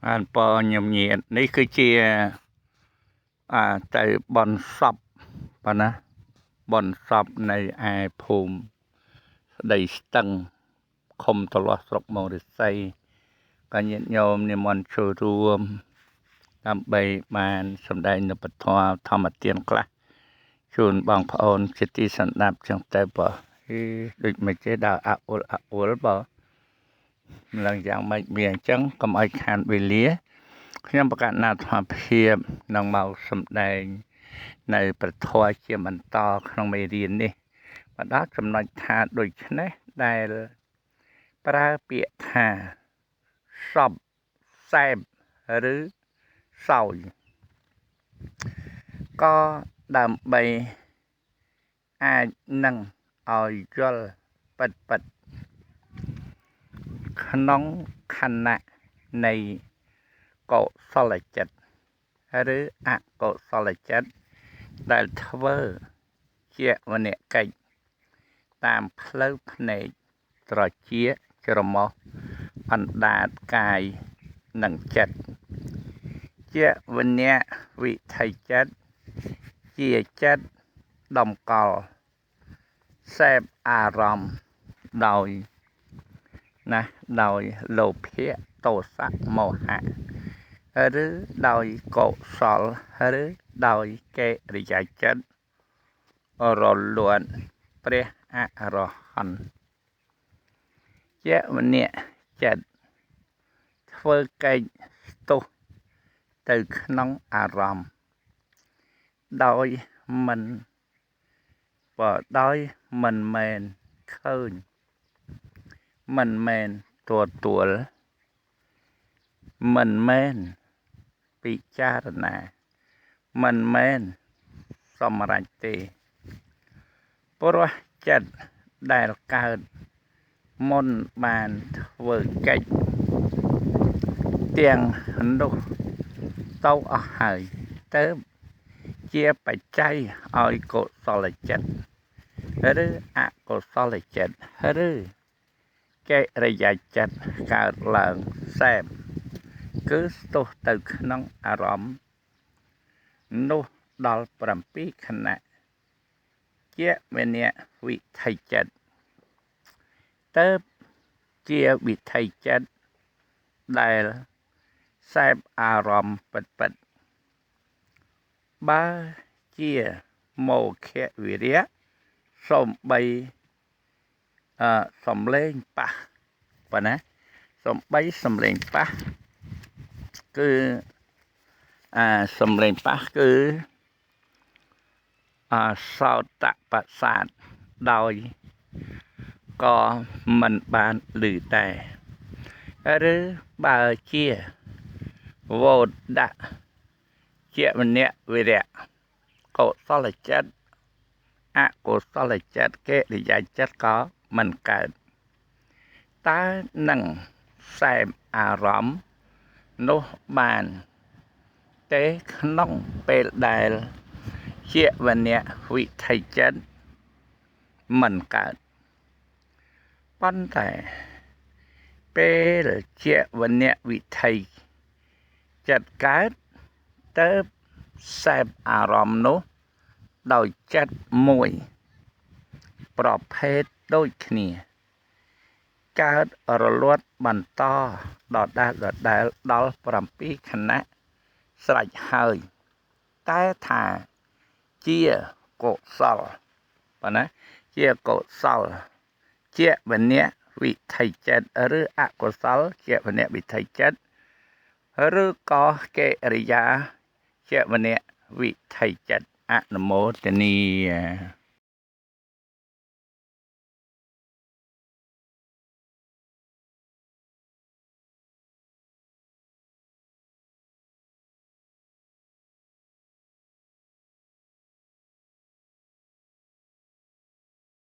បានពរញញៀននេះគឺជាទៅបនសពបាទណាបនសពនៅឯភូមិស្ដីស្ទឹងឃុំតលាស់ស្រុកមោរិស័យក៏ញាតិញោមនិមន្តចូលរួមដើម្បីបានសម្ដែងនូវពធធម្មទានខ្លះជូនបងប្អូនជាទីសន្តាប់ចឹងទៅបើដូចមិនចេះដើរអអ៊ុលបើម្លឹងយ៉ាងម៉េចមានអញ្ចឹងកុំឲ្យខានវេលាខ្ញុំប្រកាសណាត់ថាភាពនឹងមកសម្ដែងនៅប្រធមជាបន្តក្នុងមេរៀននេះមកដល់ចំណុចថាដូចនេះដែលប្រើពាក្យថាសពសែបឬសោយក៏ដើម្បីអាចនឹងឲ្យយល់ពិតក្នុងខណៈនៃកុសលចិត្តឬអកុសលចិត្តដែលធ្វើជាវនកិច្ចតាមផ្លូវភ្នែកត្រចៀកច្រមុះអណ្ដាតកាយនិងចិត្តជាវនវិថីចិត្តជាចិត្តតម្កល់សេពអារម្មណ៍ដោយលោភៈទោសៈមោហៈឬដោយកុសលឬដោយកិរិយាចិត្តរលួនព្រះអរហន្តជាវនចិត្តធ្វើកិច្ចស្ទុះទៅក្នុងអារម្មណ៍ដោយមិនមែនឃើញមិនមែនទទួលមិនមែនពិចារណាមិនមែនសម្រេចទេព្រោះចិត្តដែលកើតមុនបានធ្វើកិច្ចទាំងនោះទៅអស់ហើយទៅជាបច្ច័យឲ្យកុសលចិត្តឬអកុសលចិត្តឬកិរិយាចិត្តកើតឡើងសែបគឺស្ទុះទៅក្នុងអារម្មណ៍នោះដល់7ខណៈជាវនវិថីចិត្តទៅជាវិថីចិត្តដែលសែបអារម្មណ៍ពិតបើជាមោខៈវិរិយសំបីសំលេងប៉ះប៉ុណ្ណាសំបីសំលេងប៉ះគឺសំលេងប៉ះគឺសោតបសាទដោយក៏មិនបានឮដែរឬបើជាវោតដាក់ជាវនវិរៈកុសលចិត្តអកុសលចិត្តកិរិយាចិត្តក៏មិនកើតតើនឹងសែបអារម្មណ៍នោះបានទេក្នុងពេលដែលជាវនវិថីចិត្តមិនកើតប៉ុន្តែពេលជាវនវិថីចិត្តកើតទៅសែបអារម្មណ៍នោះដោយចិត្តមួយប្រភេទដូចគ្នាកើតរលត់បន្តដដែលដល់7ខណៈស្រេចហើយតែថាជាកុសលប៉ុណ្ណាជាកុសលជាវនវិថីចិត្តឬអកុសលជាវនវិថីចិត្តឬក៏កិរិយាជាវនវិថីចិត្តអនុមោទនា